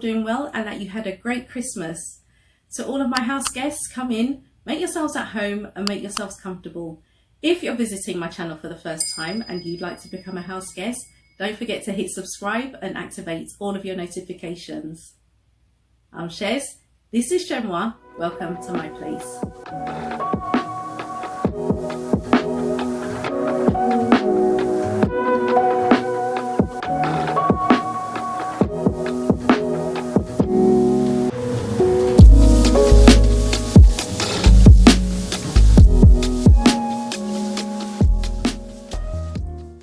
doing well and that you had a great Christmas. To all of my house guests, come in, make yourselves at home and make yourselves comfortable. If you're visiting my channel for the first time and you'd like to become a house guest, don't forget to hit subscribe and activate all of your notifications. I'm Chez, this is Chez M0i, welcome to my place.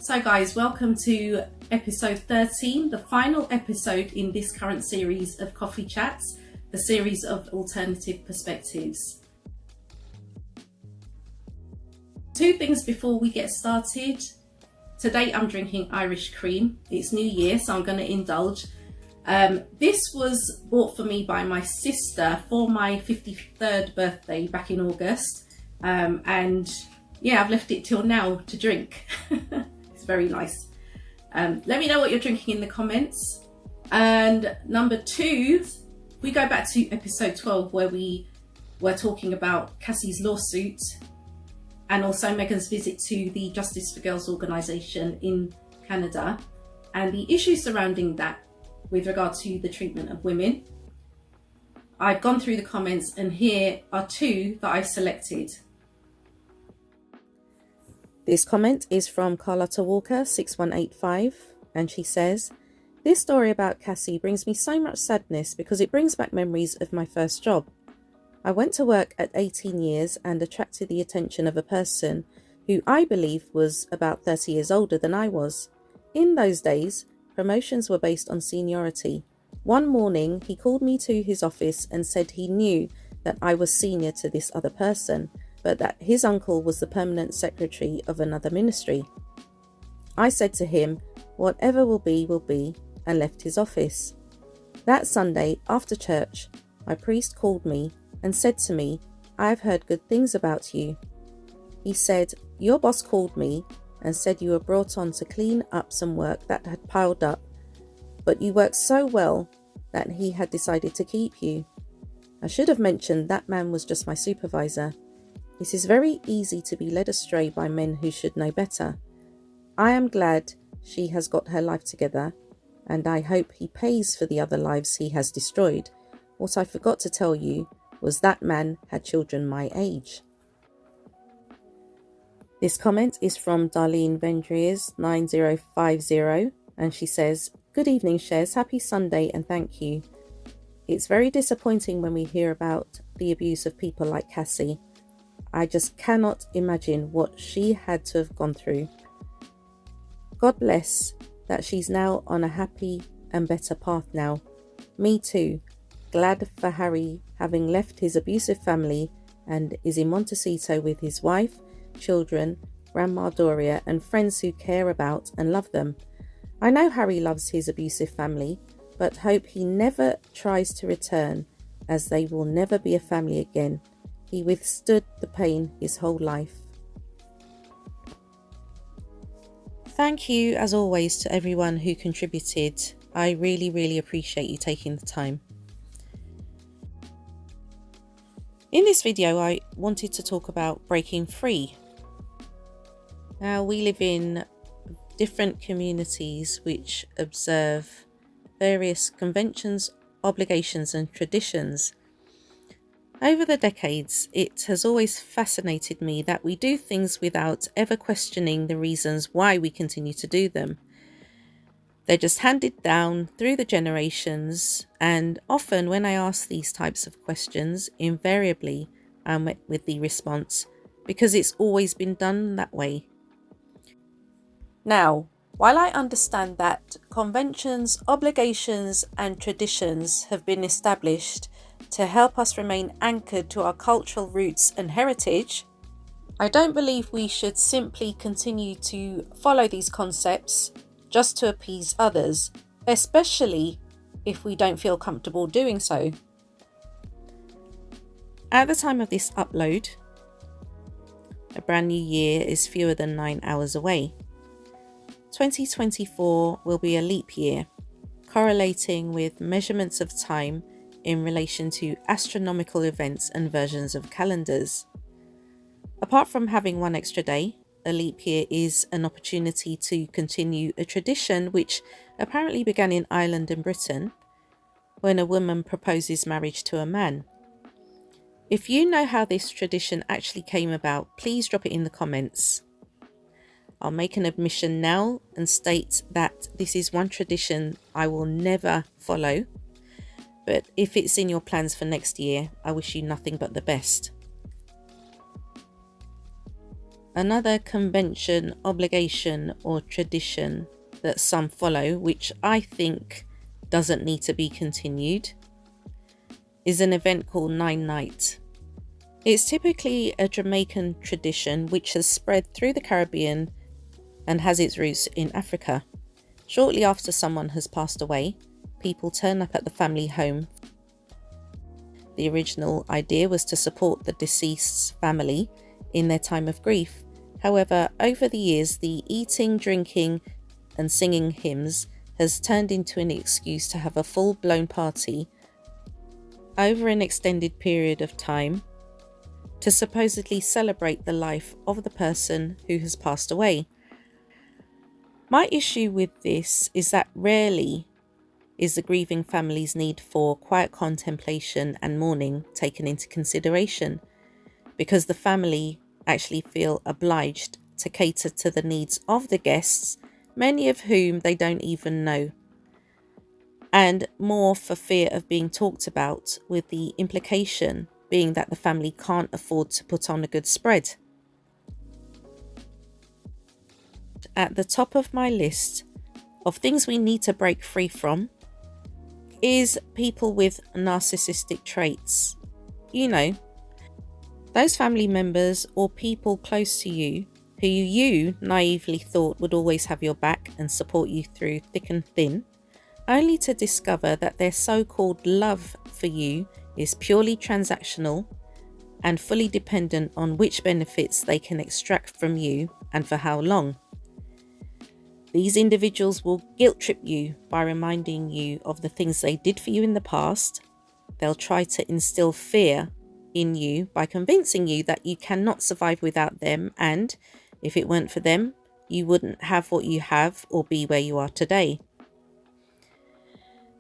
So guys, welcome to episode 13, the final episode in this current series of coffee chats, the series of alternative perspectives. Two things before we get started. Today I'm drinking Irish cream. It's New Year, so I'm going to indulge. This was bought for me by my sister for my 53rd birthday back in August. And yeah, I've left it till now to drink. It's very nice. Let me know what you're drinking in the comments. And number two, we go back to episode 12 where we were talking about Cassie's lawsuit and also Meghan's visit to the Justice for Girls organisation in Canada and the issues surrounding that with regard to the treatment of women. I've gone through the comments and here are two that I've selected. This comment is from Carlotta Walker 6185 and she says, "This story about Cassie brings me so much sadness because it brings back memories of my first job. I went to work at 18 years and attracted the attention of a person who I believe was about 30 years older than I was. In those days, promotions were based on seniority. One morning, he called me to his office and said he knew that I was senior to this other person, but that his uncle was the permanent secretary of another ministry. I said to him, whatever will be, and left his office. That Sunday, after church, my priest called me and said to me, I've heard good things about you. He said, your boss called me and said you were brought on to clean up some work that had piled up, but you worked so well that he had decided to keep you. I should have mentioned that man was just my supervisor. It is very easy to be led astray by men who should know better. I am glad she has got her life together, and I hope he pays for the other lives he has destroyed. What I forgot to tell you was that man had children my age." This comment is from Darlene Vendriers 9050 and she says, "Good evening, Chez. Happy Sunday and thank you. It's very disappointing when we hear about the abuse of people like Cassie. I just cannot imagine what she had to have gone through. God bless that she's now on a happy and better path now. Me too. Glad for Harry having left his abusive family and is in Montecito with his wife, children, Grandma Doria and friends who care about and love them. I know Harry loves his abusive family, but hope he never tries to return as they will never be a family again. He withstood the pain his whole life." Thank you as always to everyone who contributed. I really appreciate you taking the time. In this video I wanted to talk about breaking free. Now we live in different communities which observe various conventions, obligations and traditions. Over the decades, it has always fascinated me that we do things without ever questioning the reasons why we continue to do them. They're just handed down through the generations, and often when I ask these types of questions, invariably I'm met with the response, because it's always been done that way. Now, while I understand that conventions, obligations and traditions have been established to help us remain anchored to our cultural roots and heritage, I don't believe we should simply continue to follow these concepts just to appease others, especially if we don't feel comfortable doing so. At the time of this upload, a brand new year is fewer than 9 hours away. 2024 will be a leap year. correlating with measurements of time in relation to astronomical events and versions of calendars. Apart from having one extra day, a leap year is an opportunity to continue a tradition which apparently began in Ireland and Britain, when a woman proposes marriage to a man. If you know how this tradition actually came about, please drop it in the comments. I'll make an admission now and state that this is one tradition I will never follow, but if it's in your plans for next year, I wish you nothing but the best. Another convention, obligation, or tradition that some follow, which I think doesn't need to be continued, is an event called Nine Night. It's typically a Jamaican tradition which has spread through the Caribbean and has its roots in Africa. Shortly after someone has passed away, people turn up at the family home. The original idea was to support the deceased's family in their time of grief. However, over the years, the eating, drinking, and singing hymns has turned into an excuse to have a full-blown party over an extended period of time to supposedly celebrate the life of the person who has passed away. My issue with this is that rarely is the grieving family's need for quiet contemplation and mourning taken into consideration, because the family actually feel obliged to cater to the needs of the guests, many of whom they don't even know, and more for fear of being talked about, with the implication being that the family can't afford to put on a good spread. At the top of my list of things we need to break free from is people with narcissistic traits. You know, those family members or people close to you who you naively thought would always have your back and support you through thick and thin, only to discover that their so-called love for you is purely transactional and fully dependent on which benefits they can extract from you and for how long. These individuals will guilt trip you by reminding you of the things they did for you in the past. They'll try to instill fear in you by convincing you that you cannot survive without them, and if it weren't for them, you wouldn't have what you have or be where you are today.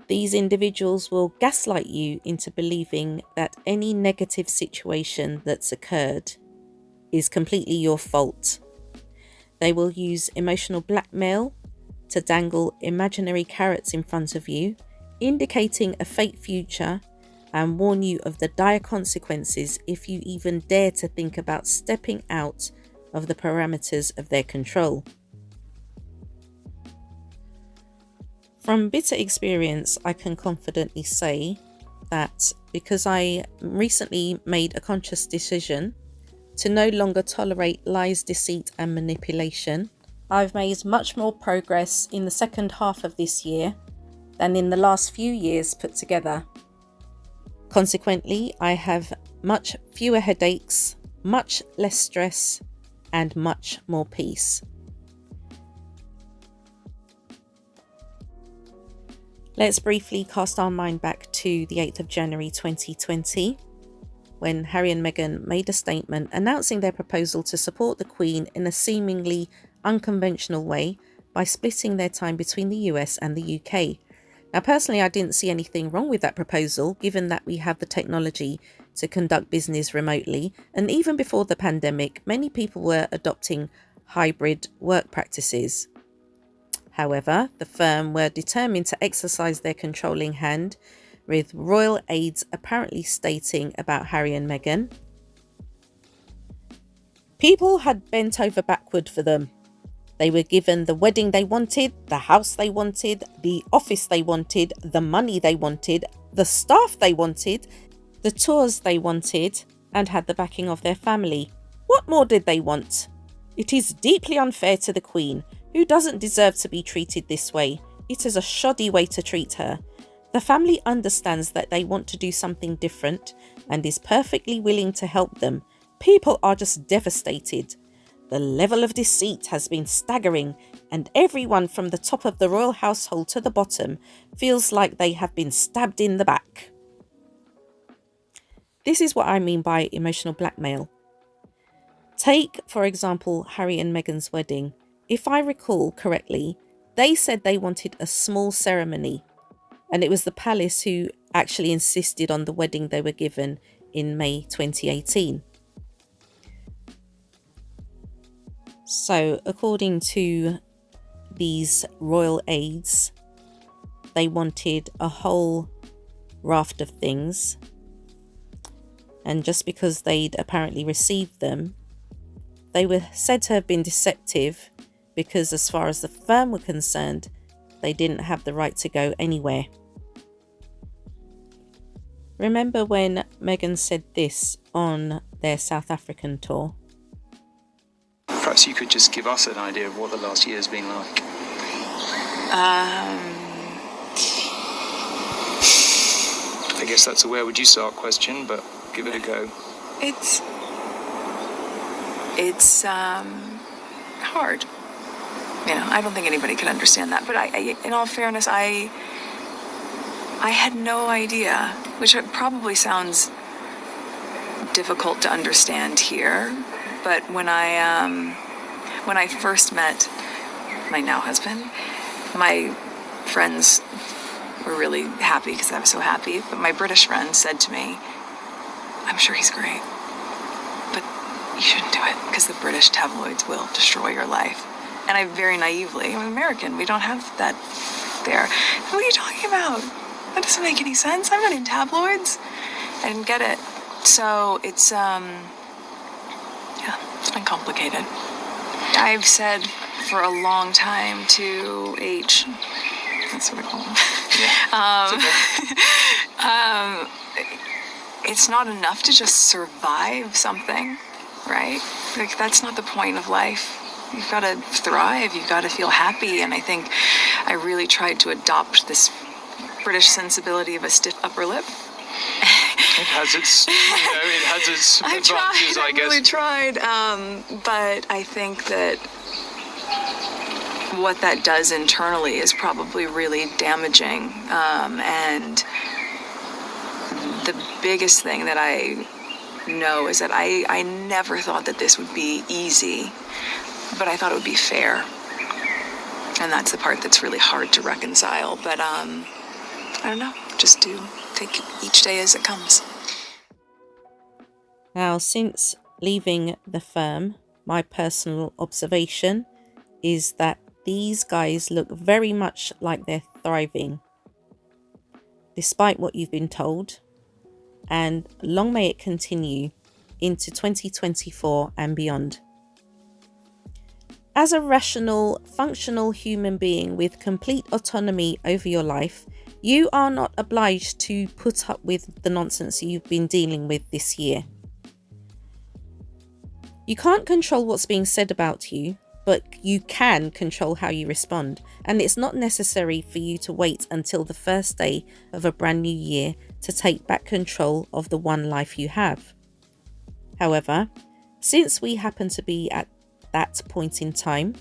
These individuals will gaslight you into believing that any negative situation that's occurred is completely your fault. They will use emotional blackmail to dangle imaginary carrots in front of you, indicating a fake future, and warn you of the dire consequences if you even dare to think about stepping out of the parameters of their control. From bitter experience, I can confidently say that because I recently made a conscious decision to no longer tolerate lies, deceit, and manipulation, I've made much more progress in the second half of this year than in the last few years put together. Consequently, I have much fewer headaches, much less stress, and much more peace. Let's briefly cast our mind back to the 8th of January 2020, when Harry and Meghan made a statement announcing their proposal to support the Queen in a seemingly unconventional way by splitting their time between the US and the UK. Now, personally, I didn't see anything wrong with that proposal, given that we have the technology to conduct business remotely, and even before the pandemic, many people were adopting hybrid work practices. However, the firm were determined to exercise their controlling hand, with royal aides apparently stating about Harry and Meghan, people had bent over backward for them. They were given the wedding they wanted, the house they wanted, the office they wanted, the money they wanted, the staff they wanted, the tours they wanted, and had the backing of their family. What more did they want? It is deeply unfair to the Queen, who doesn't deserve to be treated this way. It is a shoddy way to treat her. The family understands that they want to do something different and is perfectly willing to help them. People are just devastated. The level of deceit has been staggering. and everyone from the top of the royal household to the bottom feels like they have been stabbed in the back. This is what I mean by emotional blackmail. Take, for example, Harry and Meghan's wedding. If I recall correctly, they said they wanted a small ceremony, and it was the palace who actually insisted on the wedding they were given in May 2018. So, according to these royal aides, they wanted a whole raft of things, and just because they'd apparently received them, they were said to have been deceptive because, as far as the firm were concerned, they didn't have the right to go anywhere. Remember when Meghan said this on their South African tour? Perhaps you could just give us an idea of what the last year has been like. I guess that's a where would you start question, but give it a go. It's hard. I don't think anybody could understand that. But I in all fairness, I had no idea, which probably sounds difficult to understand here. But when I first met my now husband, my friends were really happy because I was so happy. But my British friend said to me, "I'm sure he's great, but you shouldn't do it because the British tabloids will destroy your life." And I very naively, I'm American, we don't have that there. What are you talking about? That doesn't make any sense. I'm not in tabloids. I didn't get it. So it's been complicated. I've said for a long time to H, that's what I call him. It's not enough to just survive something, right? Like, that's not the point of life. You've got to thrive. You've got to feel happy. And I think I really tried to adopt this British sensibility of a stiff upper lip. It has its advantages, I guess. I really tried. But I think that what that does internally is probably really damaging. And the biggest thing that I know is that I never thought that this would be easy, but I thought it would be fair. And that's the part that's really hard to reconcile. But I don't know, just do take each day as it comes. Now, since leaving the firm, my personal observation is that these guys look very much like they're thriving, despite what you've been told. And long may it continue into 2024 and beyond. As a rational, functional human being with complete autonomy over your life, you are not obliged to put up with the nonsense you've been dealing with this year. You can't control what's being said about you, but you can control how you respond. And it's not necessary for you to wait until the first day of a brand new year to take back control of the one life you have. However, since we happen to be at that point in time,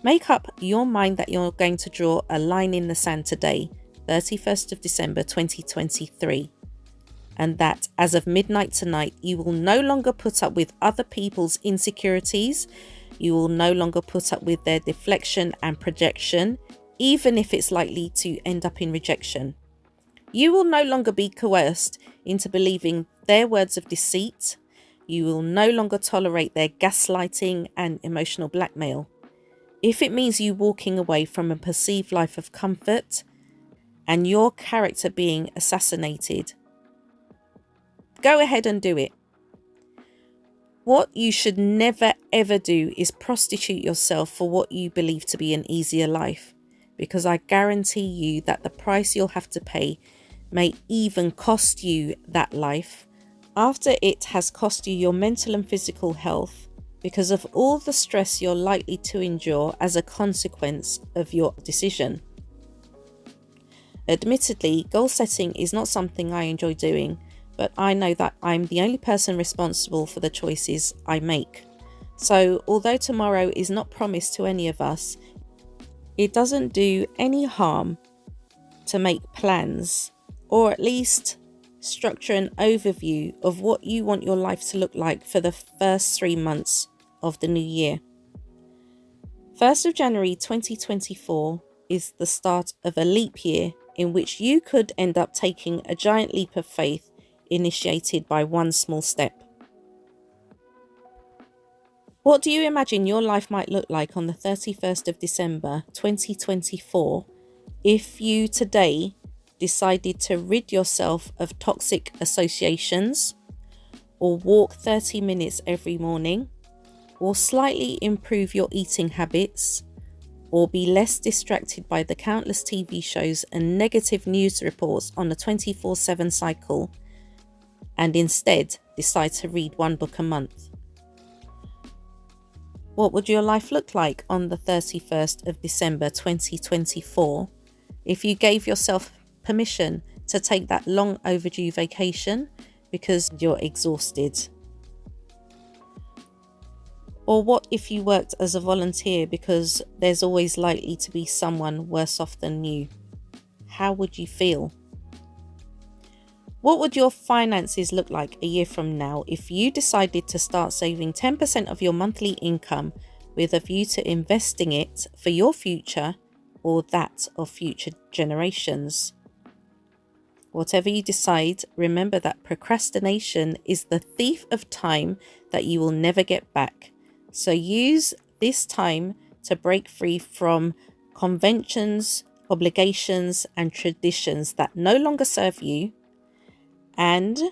make up your mind that you're going to draw a line in the sand today, 31st of December 2023, and that as of midnight tonight, you will no longer put up with other people's insecurities. You will no longer put up with their deflection and projection, even if it's likely to end up in rejection. You will no longer be coerced into believing their words of deceit. You will no longer tolerate their gaslighting and emotional blackmail. If it means you walking away from a perceived life of comfort and your character being assassinated, go ahead and do it. What you should never ever do is prostitute yourself for what you believe to be an easier life, because I guarantee you that the price you'll have to pay may even cost you that life after it has cost you your mental and physical health because of all the stress you're likely to endure as a consequence of your decision. Admittedly, goal setting is not something I enjoy doing, but I know that I'm the only person responsible for the choices I make. So although tomorrow is not promised to any of us, it doesn't do any harm to make plans, or at least structure an overview of what you want your life to look like for the first 3 months of the new year. 1st of January 2024 is the start of a leap year in which you could end up taking a giant leap of faith initiated by one small step. What do you imagine your life might look like on the 31st of December 2024 if you today decided to rid yourself of toxic associations, or walk 30 minutes every morning, or slightly improve your eating habits, or be less distracted by the countless TV shows and negative news reports on a 24/7 cycle, and instead decide to read one book a month? What would your life look like on the 31st of December 2024 if you gave yourself permission to take that long overdue vacation because you're exhausted? Or what if you worked as a volunteer because there's always likely to be someone worse off than you? How would you feel? What would your finances look like a year from now if you decided to start saving 10% of your monthly income with a view to investing it for your future or that of future generations? Whatever you decide, remember that procrastination is the thief of time that you will never get back. So use this time to break free from conventions, obligations, and traditions that no longer serve you, and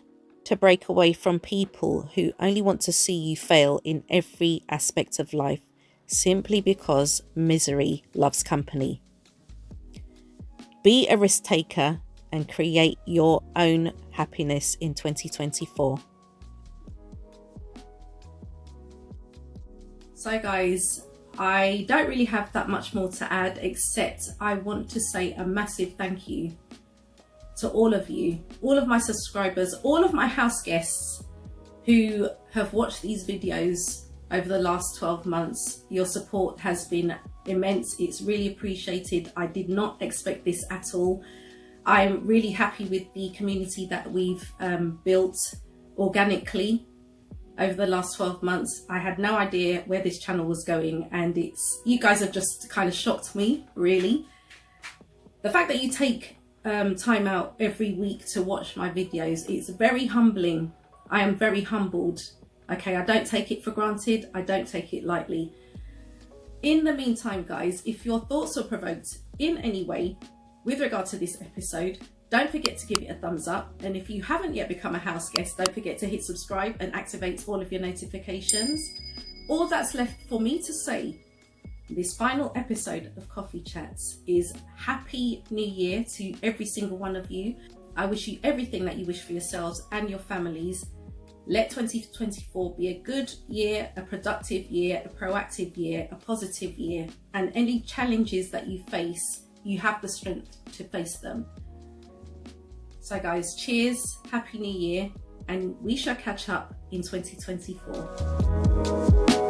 to break away from people who only want to see you fail in every aspect of life simply because misery loves company. Be a risk taker and create your own happiness in 2024. So guys, I don't really have that much more to add, except I want to say a massive thank you to all of you, all of my subscribers, all of my house guests who have watched these videos over the last 12 months. Your support has been immense. It's really appreciated. I did not expect this at all. I'm really happy with the community that we've built organically over the last 12 months. I had no idea where this channel was going, and you guys have just kind of shocked me, really. The fact that you take time out every week to watch my videos, it's very humbling. I am very humbled. Okay, I don't take it for granted. I don't take it lightly. In the meantime, guys, if your thoughts are provoked in any way with regard to this episode, don't forget to give it a thumbs up. And if you haven't yet become a house guest, don't forget to hit subscribe and activate all of your notifications. All that's left for me to say this final episode of Coffee Chats is Happy New Year to every single one of you. I wish you everything that you wish for yourselves and your families. Let 2024 be a good year, a productive year, a proactive year, a positive year, and any challenges that you face, you have the strength to face them. So guys, cheers, Happy New Year, and we shall catch up in 2024.